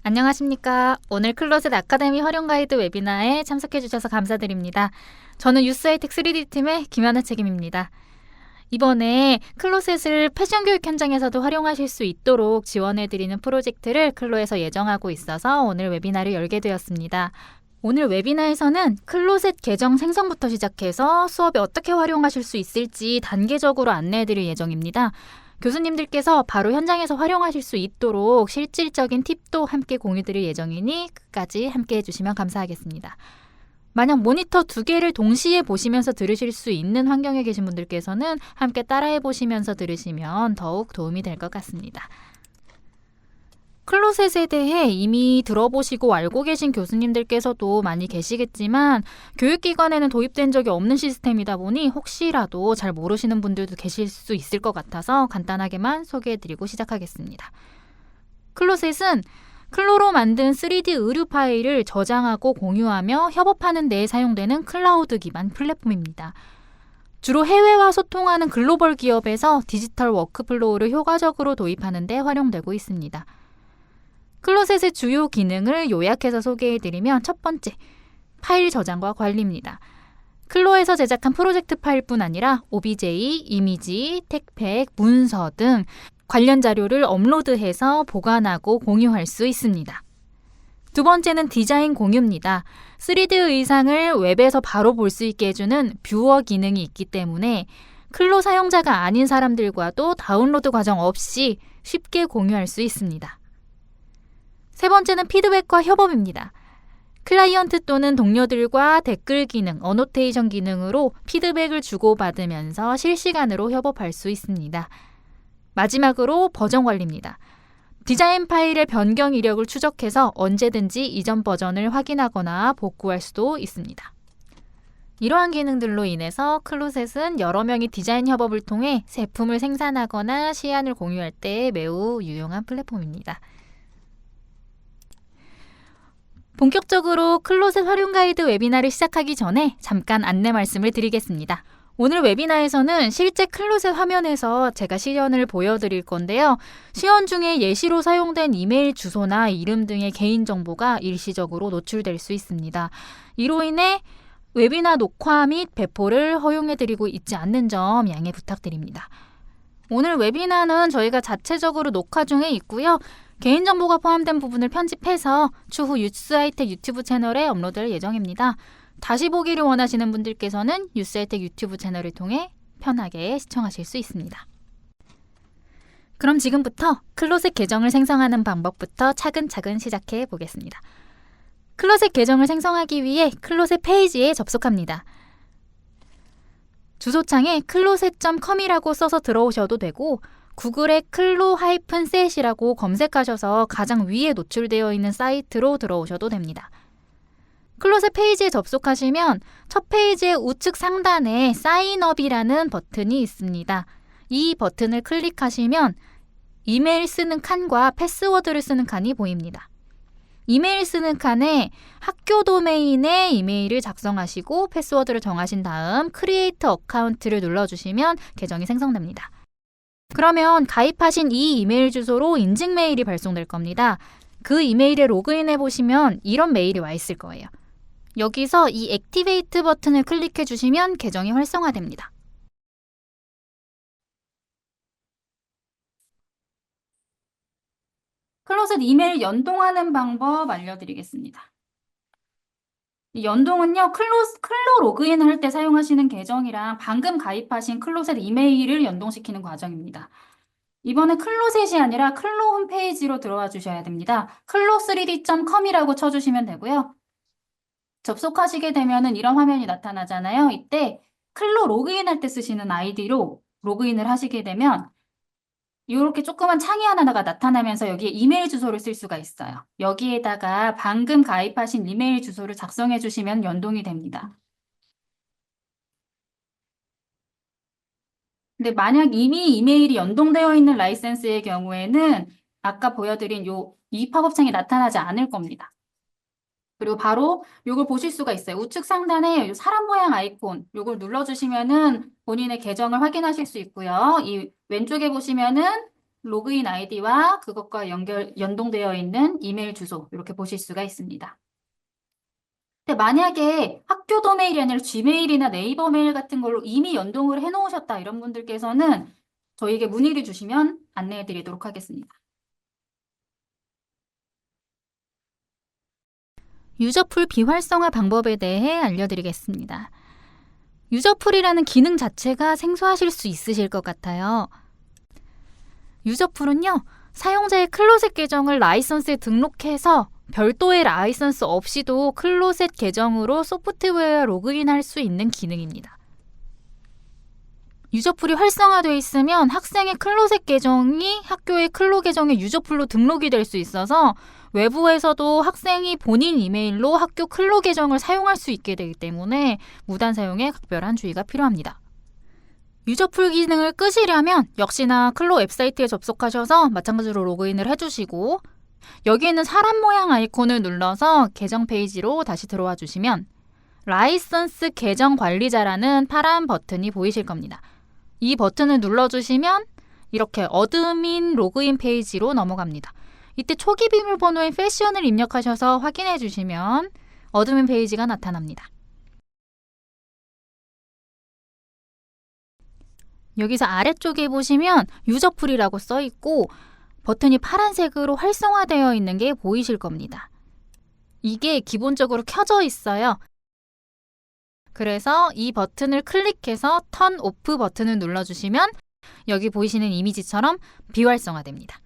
안녕하십니까. 오늘 클로셋 아카데미 활용 가이드 웨비나에 참석해 주셔서 감사드립니다. 저는 유스하이텍 3D 팀의 김하나 책임입니다. 이번에 클로셋을 패션 교육 현장에서도 활용하실 수 있도록 지원해드리는 프로젝트를 클로에서 예정하고 있어서 오늘 웨비나를 열게 되었습니다. 오늘 웨비나에서는 클로셋 계정 생성부터 시작해서 수업에 어떻게 활용하실 수 있을지 단계적으로 안내해드릴 예정입니다. 교수님들께서 바로 현장에서 활용하실 수 있도록 실질적인 팁도 함께 공유드릴 예정이니 끝까지 함께 해주시면 감사하겠습니다. 만약 모니터 2개를 동시에 보시면서 들으실 수 있는 환경에 계신 분들께서는 함께 따라해 보시면서 들으시면 더욱 도움이 될 것 같습니다. 클로셋에 대해 이미 들어보시고 알고 계신 교수님들께서도 많이 계시겠지만 교육기관에는 도입된 적이 없는 시스템이다 보니 혹시라도 잘 모르시는 분들도 계실 수 있을 것 같아서 간단하게만 소개해드리고 시작하겠습니다. 클로셋은 클로로 만든 3D 의류 파일을 저장하고 공유하며 협업하는 데에 사용되는 클라우드 기반 플랫폼입니다. 주로 해외와 소통하는 글로벌 기업에서 디지털 워크플로우를 효과적으로 도입하는 데 활용되고 있습니다. 클로셋의 주요 기능을 요약해서 소개해드리면 첫 번째, 파일 저장과 관리입니다. 클로에서 제작한 프로젝트 파일뿐 아니라 OBJ, 이미지, 택팩, 문서 등 관련 자료를 업로드해서 보관하고 공유할 수 있습니다. 두 번째는 디자인 공유입니다. 3D 의상을 웹에서 바로 볼 수 있게 해주는 뷰어 기능이 있기 때문에 클로 사용자가 아닌 사람들과도 다운로드 과정 없이 쉽게 공유할 수 있습니다. 세 번째는 피드백과 협업입니다. 클라이언트 또는 동료들과 댓글 기능, 어노테이션 기능으로 피드백을 주고받으면서 실시간으로 협업할 수 있습니다. 마지막으로 버전 관리입니다. 디자인 파일의 변경 이력을 추적해서 언제든지 이전 버전을 확인하거나 복구할 수도 있습니다. 이러한 기능들로 인해서 클로셋은 여러 명이 디자인 협업을 통해 제품을 생산하거나 시안을 공유할 때 매우 유용한 플랫폼입니다. 본격적으로 클로셋 활용 가이드 웨비나를 시작하기 전에 잠깐 안내 말씀을 드리겠습니다. 오늘 웨비나에서는 실제 클로셋 화면에서 제가 시연을 보여드릴 건데요. 시연 중에 예시로 사용된 이메일 주소나 이름 등의 개인정보가 일시적으로 노출될 수 있습니다. 이로 인해 웨비나 녹화 및 배포를 허용해드리고 있지 않는 점 양해 부탁드립니다. 오늘 웨비나는 저희가 자체적으로 녹화 중에 있고요. 개인정보가 포함된 부분을 편집해서 추후 유스하이텍 유튜브 채널에 업로드할 예정입니다. 다시 보기를 원하시는 분들께서는 유스하이텍 유튜브 채널을 통해 편하게 시청하실 수 있습니다. 그럼 지금부터 클로셋 계정을 생성하는 방법부터 차근차근 시작해 보겠습니다. 클로셋 계정을 생성하기 위해 클로셋 페이지에 접속합니다. 주소창에 closet.com이라고 써서 들어오셔도 되고 구글에 클로-셋이라고 검색하셔서 가장 위에 노출되어 있는 사이트로 들어오셔도 됩니다. 클로셋 페이지에 접속하시면 첫 페이지의 우측 상단에 사인업이라는 버튼이 있습니다. 이 버튼을 클릭하시면 이메일 쓰는 칸과 패스워드를 쓰는 칸이 보입니다. 이메일 쓰는 칸에 학교 도메인의 이메일을 작성하시고 패스워드를 정하신 다음 크리에이트 어카운트를 눌러주시면 계정이 생성됩니다. 그러면 가입하신 이 이메일 주소로 인증 메일이 발송될 겁니다. 그 이메일에 로그인해 보시면 이런 메일이 와 있을 거예요. 여기서 이 액티베이트 버튼을 클릭해 주시면 계정이 활성화됩니다. 클로셋 이메일 연동하는 방법 알려드리겠습니다. 이 연동은요, 클로 로그인 할 때 사용하시는 계정이랑 방금 가입하신 클로셋 이메일을 연동시키는 과정입니다. 이번에 클로셋이 아니라 클로 홈페이지로 들어와 주셔야 됩니다. clo3d.com이라고 쳐주시면 되고요. 접속하시게 되면은 이런 화면이 나타나잖아요. 이때 클로 로그인할 때 쓰시는 아이디로 로그인을 하시게 되면 이렇게 조그만 창이 하나가 나타나면서 여기에 이메일 주소를 쓸 수가 있어요. 여기에다가 방금 가입하신 이메일 주소를 작성해 주시면 연동이 됩니다. 근데 만약 이미 이메일이 연동되어 있는 라이센스의 경우에는 아까 보여드린 이 팝업창이 나타나지 않을 겁니다. 그리고 바로 이걸 보실 수가 있어요. 우측 상단에 사람 모양 아이콘 이걸 눌러주시면은 본인의 계정을 확인하실 수 있고요. 이 왼쪽에 보시면은 로그인 아이디와 그것과 연동되어 있는 이메일 주소 이렇게 보실 수가 있습니다. 근데 만약에 학교 도메일이 아니라 지메일이나 네이버 메일 같은 걸로 이미 연동을 해 놓으셨다 이런 분들께서는 저희에게 문의를 주시면 안내해 드리도록 하겠습니다. 유저풀 비활성화 방법에 대해 알려드리겠습니다. 유저풀이라는 기능 자체가 생소하실 수 있으실 것 같아요. 유저풀은요, 사용자의 클로셋 계정을 라이선스에 등록해서 별도의 라이선스 없이도 클로셋 계정으로 소프트웨어 로그인할 수 있는 기능입니다. 유저풀이 활성화되어 있으면 학생의 클로셋 계정이 학교의 클로 계정의 유저풀로 등록이 될 수 있어서 외부에서도 학생이 본인 이메일로 학교 클로 계정을 사용할 수 있게 되기 때문에 무단 사용에 각별한 주의가 필요합니다. 유저풀 기능을 끄시려면 역시나 클로 웹사이트에 접속하셔서 마찬가지로 로그인을 해주시고 여기 있는 사람 모양 아이콘을 눌러서 계정 페이지로 다시 들어와 주시면 라이선스 계정 관리자라는 파란 버튼이 보이실 겁니다. 이 버튼을 눌러주시면 이렇게 어드민 로그인 페이지로 넘어갑니다. 이때 초기 비밀번호인 패션을 입력하셔서 확인해 주시면 어드민 페이지가 나타납니다. 여기서 아래쪽에 보시면 유저풀이라고 써 있고 버튼이 파란색으로 활성화되어 있는 게 보이실 겁니다. 이게 기본적으로 켜져 있어요. 그래서 이 버튼을 클릭해서 턴 오프 버튼을 눌러주시면 여기 보이시는 이미지처럼 비활성화됩니다.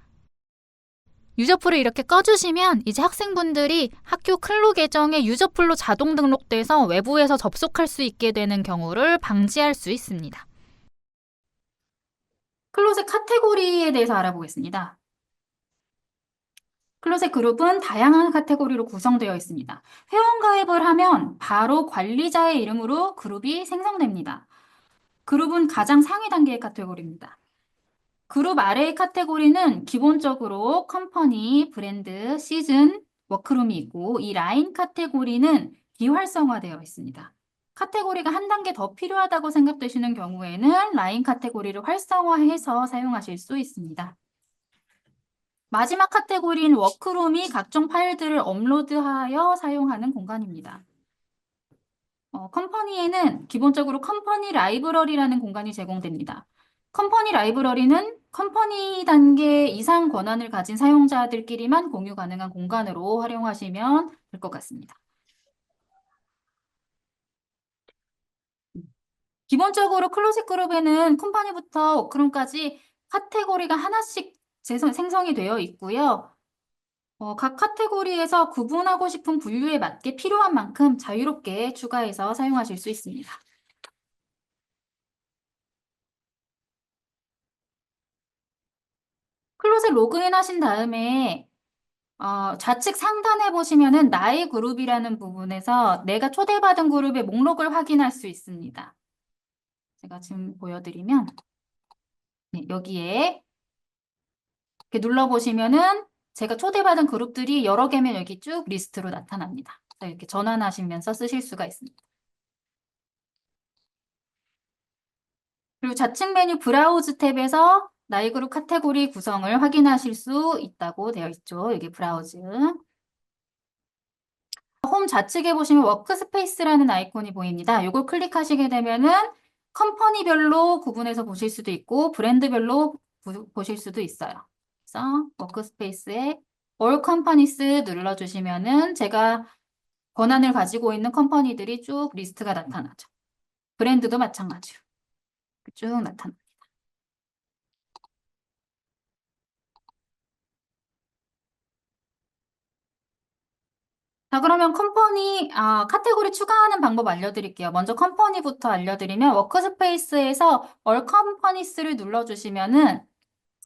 유저풀을 이렇게 꺼주시면 이제 학생분들이 학교 클로 계정에 유저풀로 자동 등록돼서 외부에서 접속할 수 있게 되는 경우를 방지할 수 있습니다. 클로셋 카테고리에 대해서 알아보겠습니다. 클로셋 그룹은 다양한 카테고리로 구성되어 있습니다. 회원 가입을 하면 바로 관리자의 이름으로 그룹이 생성됩니다. 그룹은 가장 상위 단계의 카테고리입니다. 그룹 아래의 카테고리는 기본적으로 컴퍼니, 브랜드, 시즌, 워크룸이 있고 이 라인 카테고리는 비활성화되어 있습니다. 카테고리가 한 단계 더 필요하다고 생각되시는 경우에는 라인 카테고리를 활성화해서 사용하실 수 있습니다. 마지막 카테고리인 워크룸이 각종 파일들을 업로드하여 사용하는 공간입니다. 컴퍼니에는 기본적으로 컴퍼니 라이브러리라는 공간이 제공됩니다. 컴퍼니 라이브러리는 컴퍼니 단계 이상 권한을 가진 사용자들끼리만 공유 가능한 공간으로 활용하시면 될 것 같습니다. 기본적으로 클로셋 그룹에는 컴퍼니부터 워크룸까지 카테고리가 하나씩 생성이 되어 있고요. 각 카테고리에서 구분하고 싶은 분류에 맞게 필요한 만큼 자유롭게 추가해서 사용하실 수 있습니다. 클로셋 로그인 하신 다음에 좌측 상단에 보시면은 나의 그룹이라는 부분에서 내가 초대받은 그룹의 목록을 확인할 수 있습니다. 제가 지금 보여드리면 네, 여기에 이렇게 눌러보시면은 제가 초대받은 그룹들이 여러 개면 여기 쭉 리스트로 나타납니다. 이렇게 전환하시면서 쓰실 수가 있습니다. 그리고 좌측 메뉴 브라우즈 탭에서 나의 그룹 카테고리 구성을 확인하실 수 있다고 되어 있죠. 여기 브라우즈. 홈 좌측에 보시면 워크스페이스라는 아이콘이 보입니다. 이걸 클릭하시게 되면은 컴퍼니별로 구분해서 보실 수도 있고 브랜드별로 보실 수도 있어요. 그래서 워크스페이스에 All Companies 눌러주시면은 제가 권한을 가지고 있는 컴퍼니들이 쭉 리스트가 나타나죠. 브랜드도 마찬가지로 쭉 나타납니다. 자, 그러면 카테고리 추가하는 방법 알려드릴게요. 먼저 컴퍼니부터 알려드리면 워크스페이스에서 All Companies를 눌러주시면은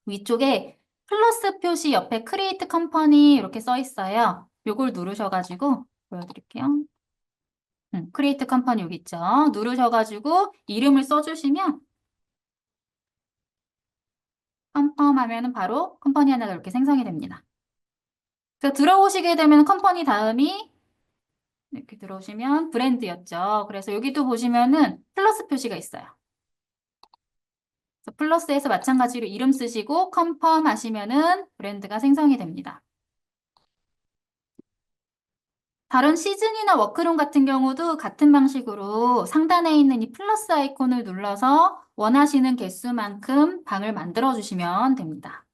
위쪽에 플러스 표시 옆에 Create Company 이렇게 써 있어요. 요걸 누르셔가지고 보여드릴게요. Create Company 여기 있죠. 누르셔가지고 이름을 써주시면 컴펌 하면은 바로 컴퍼니 하나가 이렇게 생성이 됩니다. 그래서 들어오시게 되면 컴퍼니 다음이 이렇게 들어오시면 브랜드였죠. 그래서 여기도 보시면은 플러스 표시가 있어요. 그래서 플러스에서 마찬가지로 이름 쓰시고 컨펌 하시면은 브랜드가 생성이 됩니다. 다른 시즌이나 워크룸 같은 경우도 같은 방식으로 상단에 있는 이 플러스 아이콘을 눌러서 원하시는 개수만큼 방을 만들어 주시면 됩니다.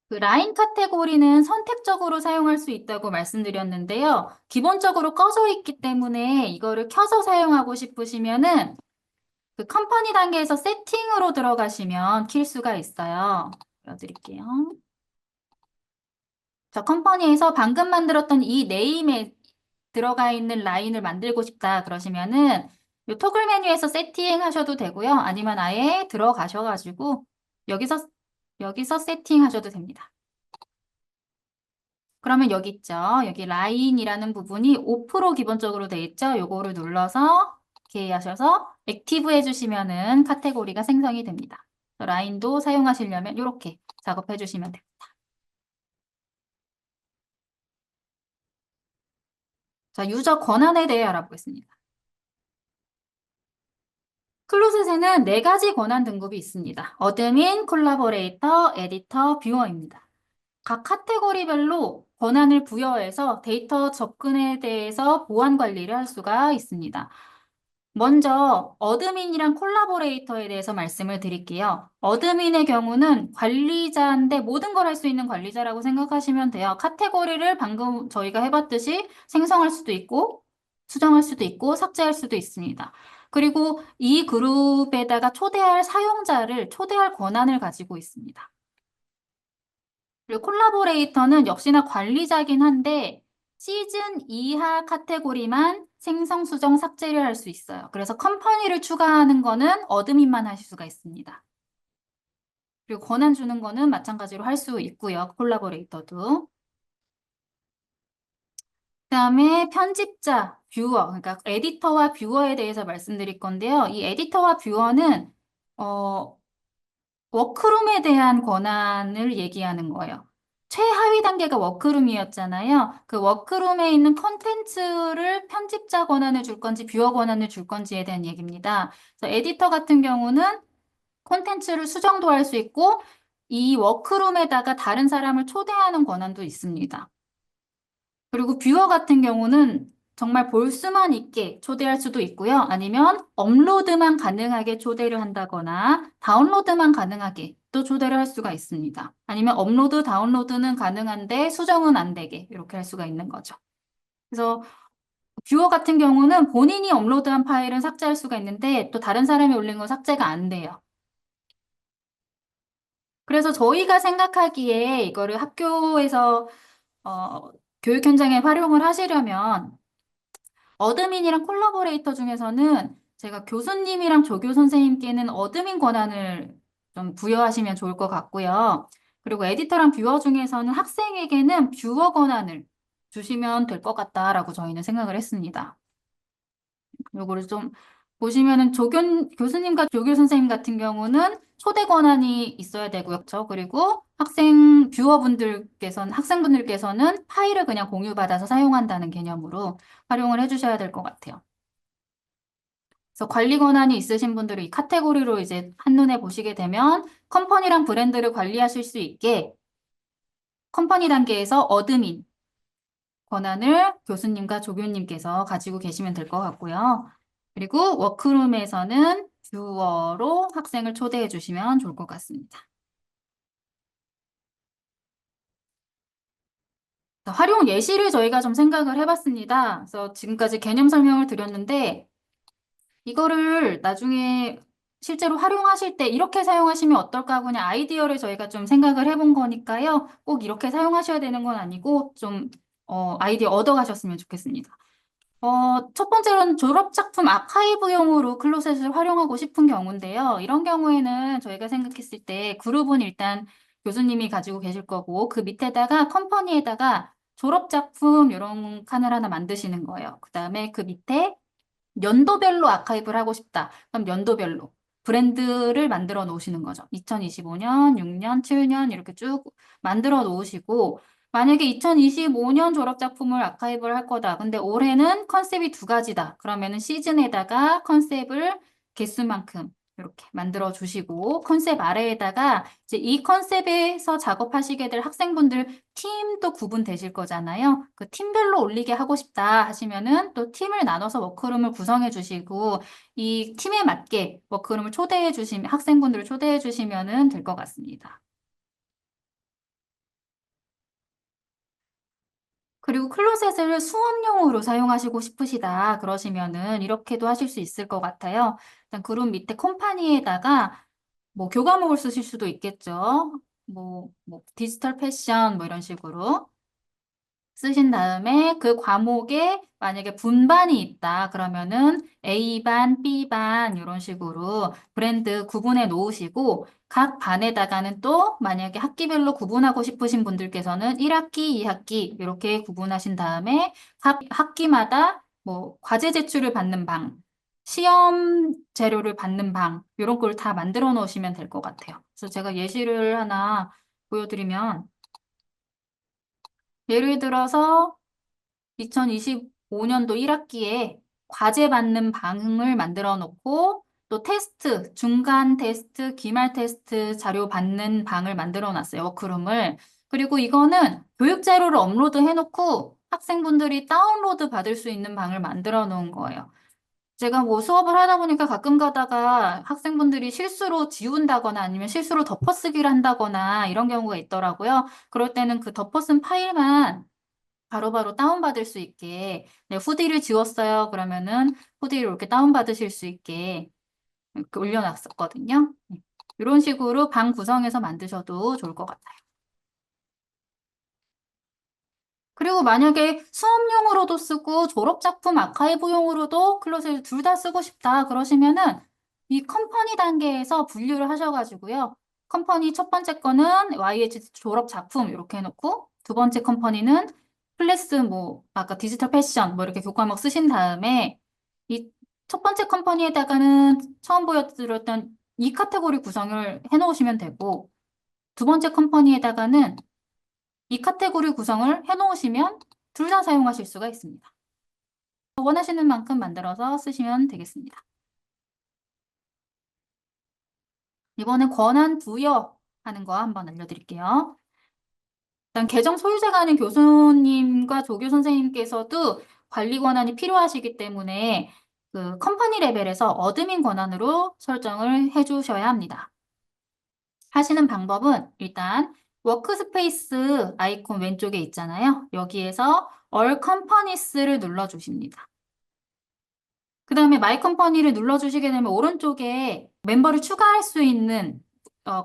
그 라인 카테고리는 선택적으로 사용할 수 있다고 말씀드렸는데요. 기본적으로 꺼져 있기 때문에 이거를 켜서 사용하고 싶으시면은 그 컴퍼니 단계에서 세팅으로 들어가시면 킬 수가 있어요. 보여드릴게요. 저 컴퍼니에서 방금 만들었던 이 네임에 들어가 있는 라인을 만들고 싶다 그러시면은 이 토글 메뉴에서 세팅하셔도 되고요. 아니면 아예 들어가셔가지고 여기서 세팅하셔도 됩니다. 그러면 여기 있죠. 여기 라인이라는 부분이 5% 기본적으로 돼 있죠. 요거를 눌러서 이렇게 하셔서 액티브 해주시면은 카테고리가 생성이 됩니다. 라인도 사용하시려면 이렇게 작업해 주시면 됩니다. 자, 유저 권한에 대해 알아보겠습니다. 클로셋에는 4가지 권한 등급이 있습니다. 어드민, 콜라보레이터, 에디터, 뷰어입니다. 각 카테고리별로 권한을 부여해서 데이터 접근에 대해서 보안 관리를 할 수가 있습니다. 먼저 어드민이랑 콜라보레이터에 대해서 말씀을 드릴게요. 어드민의 경우는 관리자인데 모든 걸 할 수 있는 관리자라고 생각하시면 돼요. 카테고리를 방금 저희가 해봤듯이 생성할 수도 있고 수정할 수도 있고 삭제할 수도 있습니다. 그리고 이 그룹에다가 초대할 사용자를 초대할 권한을 가지고 있습니다. 그리고 콜라보레이터는 역시나 관리자긴 한데 시즌 이하 카테고리만 생성, 수정, 삭제를 할 수 있어요. 그래서 컴퍼니를 추가하는 거는 어드민만 하실 수가 있습니다. 그리고 권한 주는 거는 마찬가지로 할 수 있고요. 콜라보레이터도. 그다음에 편집자, 뷰어, 그러니까 에디터와 뷰어에 대해서 말씀드릴 건데요. 이 에디터와 뷰어는 워크룸에 대한 권한을 얘기하는 거예요. 최하위 단계가 워크룸이었잖아요. 그 워크룸에 있는 컨텐츠를 편집자 권한을 줄 건지 뷰어 권한을 줄 건지에 대한 얘기입니다. 그래서 에디터 같은 경우는 콘텐츠를 수정도 할 수 있고 이 워크룸에다가 다른 사람을 초대하는 권한도 있습니다. 그리고 뷰어 같은 경우는 정말 볼 수만 있게 초대할 수도 있고요. 아니면 업로드만 가능하게 초대를 한다거나 다운로드만 가능하게 또 초대를 할 수가 있습니다. 아니면 업로드, 다운로드는 가능한데 수정은 안 되게 이렇게 할 수가 있는 거죠. 그래서 뷰어 같은 경우는 본인이 업로드한 파일은 삭제할 수가 있는데 또 다른 사람이 올린 건 삭제가 안 돼요. 그래서 저희가 생각하기에 이거를 학교에서 교육 현장에 활용을 하시려면 어드민이랑 콜라보레이터 중에서는 제가 교수님이랑 조교 선생님께는 어드민 권한을 좀 부여하시면 좋을 것 같고요. 그리고 에디터랑 뷰어 중에서는 학생에게는 뷰어 권한을 주시면 될 것 같다라고 저희는 생각을 했습니다. 요거를 좀 보시면은 교수님과 조교 선생님 같은 경우는 초대 권한이 있어야 되고요. 그렇죠? 그리고 학생분들께서는 파일을 그냥 공유받아서 사용한다는 개념으로 활용을 해주셔야 될 것 같아요. 그래서 관리 권한이 있으신 분들이 이 카테고리로 이제 한눈에 보시게 되면 컴퍼니랑 브랜드를 관리하실 수 있게 컴퍼니 단계에서 어드민 권한을 교수님과 조교님께서 가지고 계시면 될 것 같고요. 그리고 워크룸에서는 뷰어로 학생을 초대해 주시면 좋을 것 같습니다. 자, 활용 예시를 저희가 좀 생각을 해봤습니다. 그래서 지금까지 개념 설명을 드렸는데 이거를 나중에 실제로 활용하실 때 이렇게 사용하시면 어떨까 그냥 아이디어를 저희가 좀 생각을 해본 거니까요. 꼭 이렇게 사용하셔야 되는 건 아니고 좀 아이디어 얻어가셨으면 좋겠습니다. 첫 번째로는 졸업작품 아카이브용으로 클로셋을 활용하고 싶은 경우인데요. 이런 경우에는 저희가 생각했을 때 그룹은 일단 교수님이 가지고 계실 거고 그 밑에다가 컴퍼니에다가 졸업작품 이런 칸을 하나 만드시는 거예요. 그 다음에 그 밑에 연도별로 아카이브를 하고 싶다. 그럼 연도별로 브랜드를 만들어 놓으시는 거죠. 2025년, 6년, 7년 이렇게 쭉 만들어 놓으시고 만약에 2025년 졸업작품을 아카이브를 할 거다. 근데 올해는 컨셉이 두 가지다. 그러면은 시즌에다가 컨셉을 개수만큼 이렇게 만들어 주시고 컨셉 아래에다가 이제 이 컨셉에서 작업하시게 될 학생분들 팀도 구분되실 거잖아요. 그 팀별로 올리게 하고 싶다 하시면은 또 팀을 나눠서 워크룸을 구성해 주시고 이 팀에 맞게 워크룸을 초대해 주시면 학생분들을 초대해 주시면은 될 것 같습니다. 그리고 클로zet을 수업용으로 사용하시고 싶으시다 그러시면은 이렇게도 하실 수 있을 것 같아요. 일단 그룹 밑에 컴퍼니에다가 뭐 교과목을 쓰실 수도 있겠죠. 뭐 디지털 패션 뭐 이런 식으로 쓰신 다음에 그 과목에 만약에 분반이 있다 그러면은 A반, B반 이런 식으로 브랜드 구분해 놓으시고 각 반에다가는 또 만약에 학기별로 구분하고 싶으신 분들께서는 1학기, 2학기 이렇게 구분하신 다음에 각 학기마다 뭐 과제 제출을 받는 방, 시험 재료를 받는 방 이런 걸 다 만들어 놓으시면 될 것 같아요. 그래서 제가 예시를 하나 보여드리면 예를 들어서 2025년도 1학기에 과제 받는 방을 만들어 놓고 또 테스트, 중간 테스트, 기말 테스트 자료 받는 방을 만들어 놨어요. 워크룸을. 그리고 이거는 교육 자료를 업로드 해놓고 학생분들이 다운로드 받을 수 있는 방을 만들어 놓은 거예요. 제가 뭐 수업을 하다 보니까 가끔 가다가 학생분들이 실수로 지운다거나 아니면 실수로 덮어쓰기를 한다거나 이런 경우가 있더라고요. 그럴 때는 그 덮어쓴 파일만 바로바로 다운받을 수 있게 네, 후디를 지웠어요. 그러면은 후디를 이렇게 다운받으실 수 있게 이렇게 올려놨었거든요. 네. 이런 식으로 방 구성해서 만드셔도 좋을 것 같아요. 그리고 만약에 수업용으로도 쓰고 졸업작품 아카이브용으로도 클로즈를 둘 다 쓰고 싶다 그러시면은 이 컴퍼니 단계에서 분류를 하셔가지고요. 컴퍼니 첫 번째 거는 YH 졸업작품 이렇게 해놓고 두 번째 컴퍼니는 클래스 뭐 아까 디지털 패션 뭐 이렇게 교과목 쓰신 다음에 이 첫 번째 컴퍼니에다가는 처음 보여드렸던 이 카테고리 구성을 해놓으시면 되고 두 번째 컴퍼니에다가는 이 카테고리 구성을 해놓으시면 둘 다 사용하실 수가 있습니다. 원하시는 만큼 만들어서 쓰시면 되겠습니다. 이번에 권한 부여하는 거 한번 알려드릴게요. 일단 계정 소유자가 아닌 교수님과 조교 선생님께서도 관리 권한이 필요하시기 때문에 그 컴퍼니 레벨에서 어드민 권한으로 설정을 해주셔야 합니다. 하시는 방법은 일단 워크스페이스 아이콘 왼쪽에 있잖아요. 여기에서 All Companies를 눌러주십니다. 그 다음에 마이 컴퍼니를 눌러주시게 되면 오른쪽에 멤버를 추가할 수 있는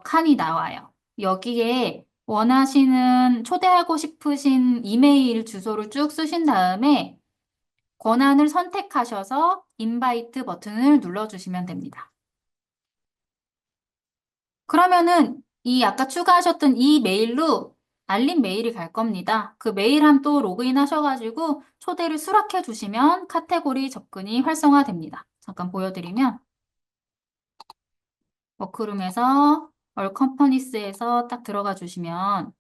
칸이 나와요. 여기에 원하시는 초대하고 싶으신 이메일 주소를 쭉 쓰신 다음에 권한을 선택하셔서 인바이트 버튼을 눌러주시면 됩니다. 그러면은 이 아까 추가하셨던 이 메일로 알림 메일이 갈 겁니다. 그 메일함 또 로그인 하셔가지고 초대를 수락해 주시면 카테고리 접근이 활성화됩니다. 잠깐 보여드리면 워크룸에서 얼 컴퍼니스에서 딱 들어가 주시면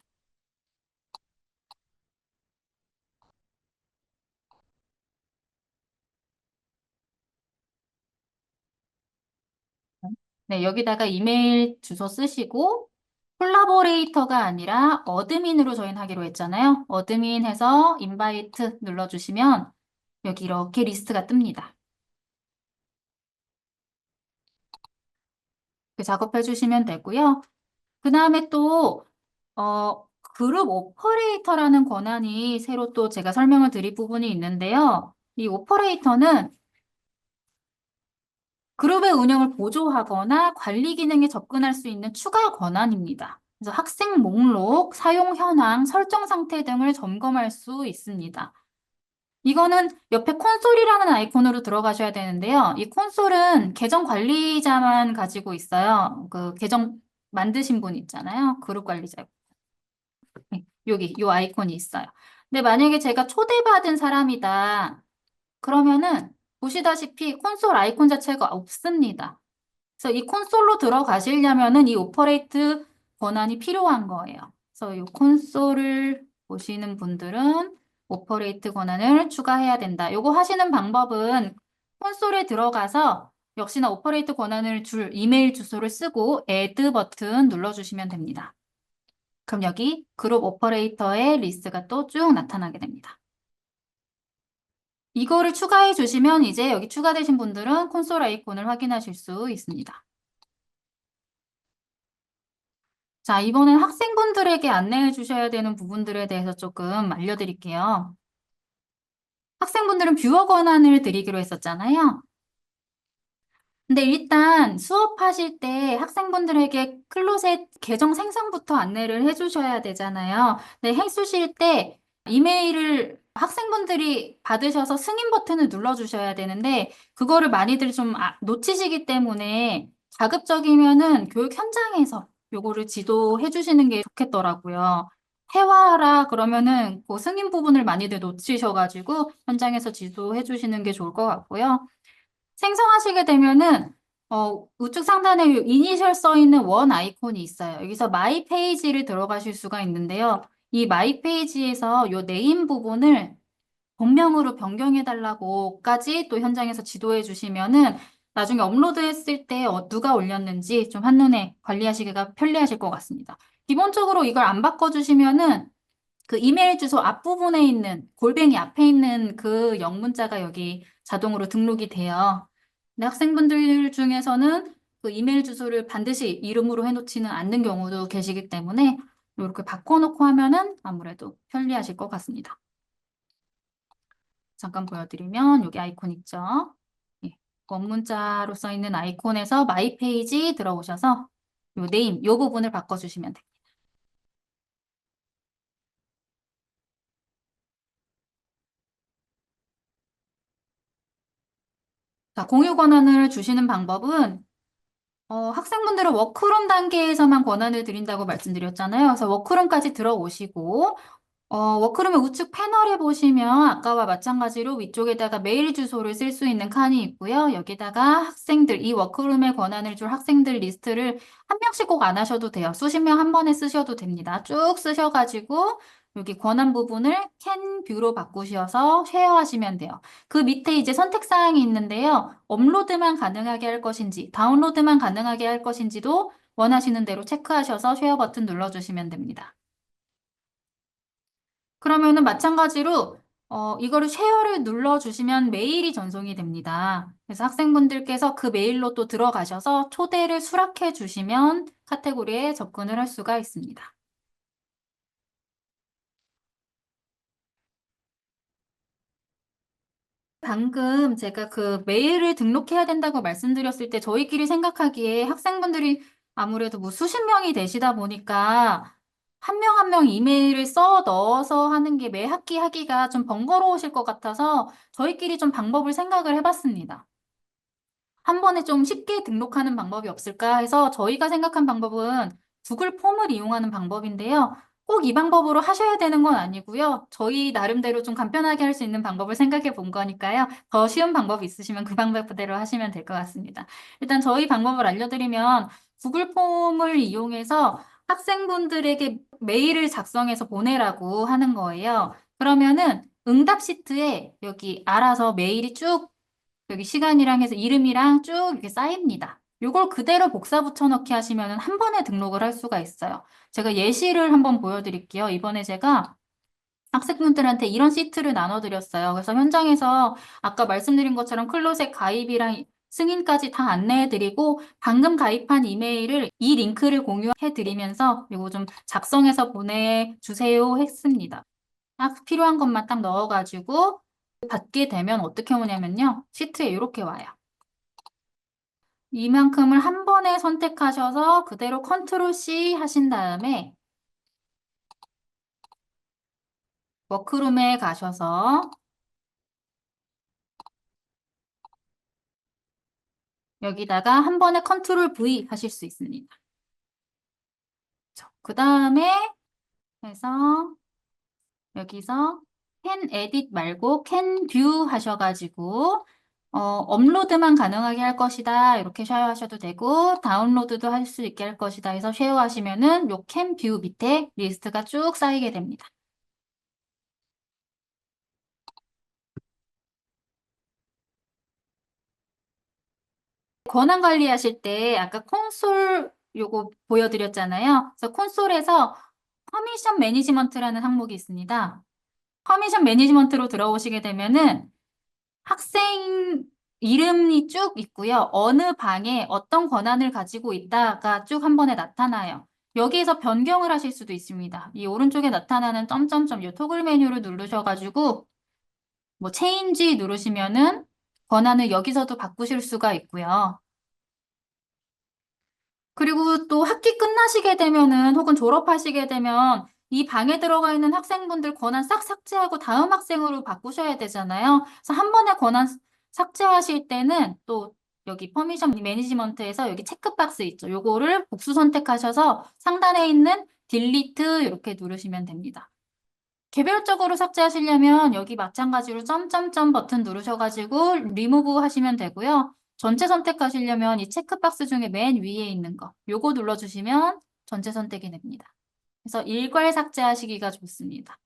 네, 여기다가 이메일 주소 쓰시고 콜라보레이터가 아니라 어드민으로 저희는 하기로 했잖아요. 어드민 해서 인바이트 눌러주시면 여기 이렇게 리스트가 뜹니다. 그 작업해 주시면 되고요. 그 다음에 또 그룹 오퍼레이터라는 권한이 새로 또 제가 설명을 드릴 부분이 있는데요. 이 오퍼레이터는 그룹의 운영을 보조하거나 관리 기능에 접근할 수 있는 추가 권한입니다. 그래서 학생 목록, 사용 현황, 설정 상태 등을 점검할 수 있습니다. 이거는 옆에 콘솔이라는 아이콘으로 들어가셔야 되는데요. 이 콘솔은 계정 관리자만 가지고 있어요. 그 계정 만드신 분 있잖아요. 그룹 관리자. 네, 여기 이 아이콘이 있어요. 근데 만약에 제가 초대받은 사람이다. 그러면은 보시다시피 콘솔 아이콘 자체가 없습니다. 그래서 이 콘솔로 들어가시려면은 이 오퍼레이트 권한이 필요한 거예요. 그래서 이 콘솔을 보시는 분들은 오퍼레이트 권한을 추가해야 된다. 요거 하시는 방법은 콘솔에 들어가서 역시나 오퍼레이트 권한을 줄 이메일 주소를 쓰고 add 버튼 눌러주시면 됩니다. 그럼 여기 그룹 오퍼레이터의 리스트가 또 쭉 나타나게 됩니다. 이거를 추가해 주시면 이제 여기 추가되신 분들은 콘솔 아이콘을 확인하실 수 있습니다. 자, 이번엔 학생분들에게 안내해 주셔야 되는 부분들에 대해서 조금 알려드릴게요. 학생분들은 뷰어 권한을 드리기로 했었잖아요. 근데 일단 수업하실 때 학생분들에게 클로셋 계정 생성부터 안내를 해주셔야 되잖아요. 근데 해주실 때 이메일을 학생분들이 받으셔서 승인 버튼을 눌러주셔야 되는데 그거를 많이들 좀 놓치시기 때문에 가급적이면은 교육 현장에서 요거를 지도해 주시는 게 좋겠더라고요. 해와라 그러면은 그 승인 부분을 많이들 놓치셔가지고 현장에서 지도해 주시는 게 좋을 것 같고요. 생성하시게 되면은 우측 상단에 이니셜 써 있는 원 아이콘이 있어요. 여기서 마이 페이지를 들어가실 수가 있는데요. 이 마이 페이지에서 요 네임 부분을 본명으로 변경해 달라고까지 또 현장에서 지도해 주시면은 나중에 업로드했을 때 누가 올렸는지 좀 한눈에 관리하시기가 편리하실 것 같습니다. 기본적으로 이걸 안 바꿔주시면은 그 이메일 주소 앞부분에 있는 골뱅이 앞에 있는 그 영문자가 여기 자동으로 등록이 돼요. 근데 학생분들 중에서는 그 이메일 주소를 반드시 이름으로 해놓지는 않는 경우도 계시기 때문에 이렇게 바꿔놓고 하면은 아무래도 편리하실 것 같습니다. 잠깐 보여드리면 여기 아이콘 있죠? 예, 원문자로 써 있는 아이콘에서 마이 페이지 들어오셔서 요 네임, 요 부분을 바꿔주시면 돼요. 자, 공유 권한을 주시는 방법은 학생분들은 워크룸 단계에서만 권한을 드린다고 말씀드렸잖아요. 그래서 워크룸까지 들어오시고, 워크룸의 우측 패널에 보시면 아까와 마찬가지로 위쪽에다가 메일 주소를 쓸 수 있는 칸이 있고요. 여기다가 학생들, 이 워크룸에 권한을 줄 학생들 리스트를 한 명씩 꼭 안 하셔도 돼요. 수십 명 한 번에 쓰셔도 됩니다. 쭉 쓰셔가지고 여기 권한 부분을 캔 뷰로 바꾸셔서 쉐어하시면 돼요. 그 밑에 이제 선택사항이 있는데요. 업로드만 가능하게 할 것인지, 다운로드만 가능하게 할 것인지도 원하시는 대로 체크하셔서 쉐어 버튼 눌러주시면 됩니다. 그러면은 마찬가지로 이거를 쉐어를 눌러주시면 메일이 전송이 됩니다. 그래서 학생분들께서 그 메일로 또 들어가셔서 초대를 수락해 주시면 카테고리에 접근을 할 수가 있습니다. 방금 제가 그 메일을 등록해야 된다고 말씀드렸을 때 저희끼리 생각하기에 학생분들이 아무래도 뭐 수십 명이 되시다 보니까 한 명 한 명 이메일을 써 넣어서 하는 게 매 학기 하기가 좀 번거로우실 것 같아서 저희끼리 좀 방법을 생각을 해봤습니다. 한 번에 좀 쉽게 등록하는 방법이 없을까 해서 저희가 생각한 방법은 구글 폼을 이용하는 방법인데요. 꼭 이 방법으로 하셔야 되는 건 아니고요. 저희 나름대로 좀 간편하게 할 수 있는 방법을 생각해 본 거니까요. 더 쉬운 방법이 있으시면 그 방법대로 하시면 될 것 같습니다. 일단 저희 방법을 알려드리면 구글 폼을 이용해서 학생분들에게 메일을 작성해서 보내라고 하는 거예요. 그러면은 응답 시트에 여기 알아서 메일이 쭉 여기 시간이랑 해서 이름이랑 쭉 이렇게 쌓입니다. 요걸 그대로 복사 붙여넣기 하시면 한 번에 등록을 할 수가 있어요. 제가 예시를 한번 보여드릴게요. 이번에 제가 학생분들한테 이런 시트를 나눠드렸어요. 그래서 현장에서 아까 말씀드린 것처럼 클로셋 가입이랑 승인까지 다 안내해드리고 방금 가입한 이메일을 이 링크를 공유해드리면서 이거 좀 작성해서 보내주세요 했습니다. 딱 필요한 것만 딱 넣어가지고 받게 되면 어떻게 오냐면요. 시트에 이렇게 와요. 이만큼을 한 번에 선택하셔서 그대로 컨트롤 C 하신 다음에 워크룸에 가셔서 여기다가 한 번에 컨트롤 V 하실 수 있습니다. 그 다음에 해서 여기서 can edit 말고 can view 하셔가지고 업로드만 가능하게 할 것이다. 이렇게 쉐어하셔도 되고 다운로드도 할 수 있게 할 것이다 해서 쉐어하시면은 요 can view 밑에 리스트가 쭉 쌓이게 됩니다. 권한 관리하실 때 아까 콘솔 요거 보여드렸잖아요. 그래서 콘솔에서 퍼미션 매니지먼트라는 항목이 있습니다. 퍼미션 매니지먼트로 들어오시게 되면은 학생 이름이 쭉 있고요. 어느 방에 어떤 권한을 가지고 있다가 쭉 한 번에 나타나요. 여기에서 변경을 하실 수도 있습니다. 이 오른쪽에 나타나는 점점점 이 토글 메뉴를 누르셔가지고 뭐 체인지 누르시면은 권한을 여기서도 바꾸실 수가 있고요. 그리고 또 학기 끝나시게 되면은 혹은 졸업하시게 되면 이 방에 들어가 있는 학생분들 권한 싹 삭제하고 다음 학생으로 바꾸셔야 되잖아요. 그래서 한 번에 권한 삭제하실 때는 또 여기 퍼미션 매니지먼트에서 여기 체크박스 있죠. 요거를 복수 선택하셔서 상단에 있는 딜리트 이렇게 누르시면 됩니다. 개별적으로 삭제하시려면 여기 마찬가지로 점점점 버튼 누르셔가지고 리무브 하시면 되고요. 전체 선택하시려면 이 체크박스 중에 맨 위에 있는 거 요거 눌러주시면 전체 선택이 됩니다. 그래서 일괄 삭제하시기가 좋습니다.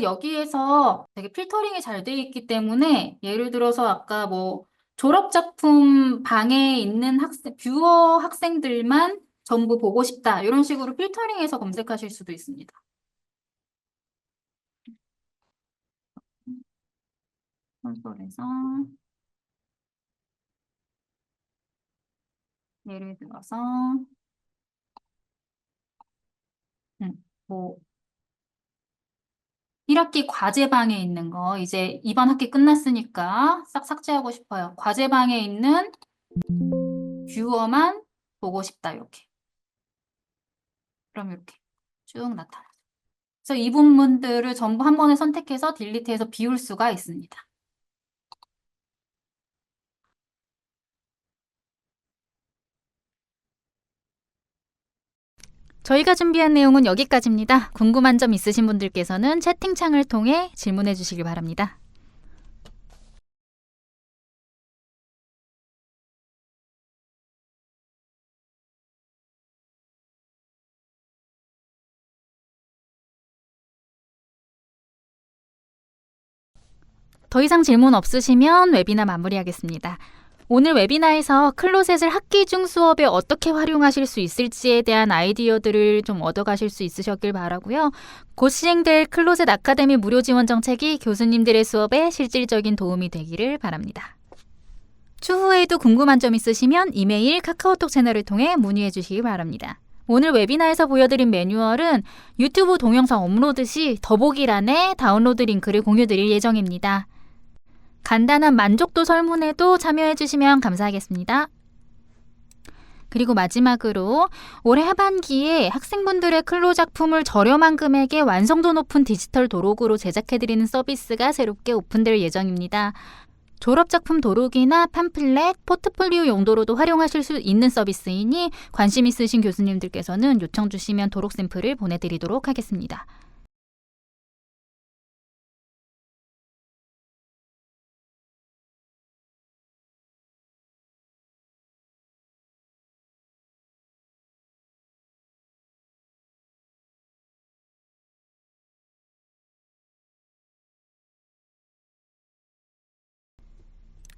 여기에서 되게 필터링이 잘 돼 있기 때문에 예를 들어서 아까 뭐 졸업작품 방에 있는 뷰어 학생들만 전부 보고 싶다 이런 식으로 필터링해서 검색하실 수도 있습니다. 콘솔에서 예를 들어서 뭐 1학기 과제방에 있는 거 이제 이번 학기 끝났으니까 싹 삭제하고 싶어요. 과제방에 있는 뷰어만 보고 싶다 이렇게. 그럼 이렇게 쭉 나타나요. 그래서 이 부분들을 전부 한 번에 선택해서 딜리트해서 비울 수가 있습니다. 저희가 준비한 내용은 여기까지입니다. 궁금한 점 있으신 분들께서는 채팅창을 통해 질문해 주시기 바랍니다. 더 이상 질문 없으시면 웨비나 마무리하겠습니다. 오늘 웨비나에서 클로셋을 학기 중 수업에 어떻게 활용하실 수 있을지에 대한 아이디어들을 좀 얻어가실 수 있으셨길 바라고요. 곧 시행될 클로셋 아카데미 무료 지원 정책이 교수님들의 수업에 실질적인 도움이 되기를 바랍니다. 추후에도 궁금한 점 있으시면 이메일, 카카오톡 채널을 통해 문의해 주시기 바랍니다. 오늘 웨비나에서 보여드린 매뉴얼은 유튜브 동영상 업로드 시 더보기란에 다운로드 링크를 공유드릴 예정입니다. 간단한 만족도 설문에도 참여해 주시면 감사하겠습니다. 그리고 마지막으로 올해 하반기에 학생분들의 클로 작품을 저렴한 금액에 완성도 높은 디지털 도록으로 제작해드리는 서비스가 새롭게 오픈될 예정입니다. 졸업작품 도록이나 팜플렛, 포트폴리오 용도로도 활용하실 수 있는 서비스이니 관심 있으신 교수님들께서는 요청 주시면 도록 샘플을 보내드리도록 하겠습니다.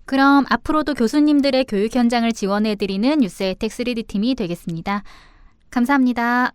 그럼 앞으로도 교수님들의 교육 현장을 지원해드리는 뉴스혜택 3D팀이 되겠습니다. 감사합니다.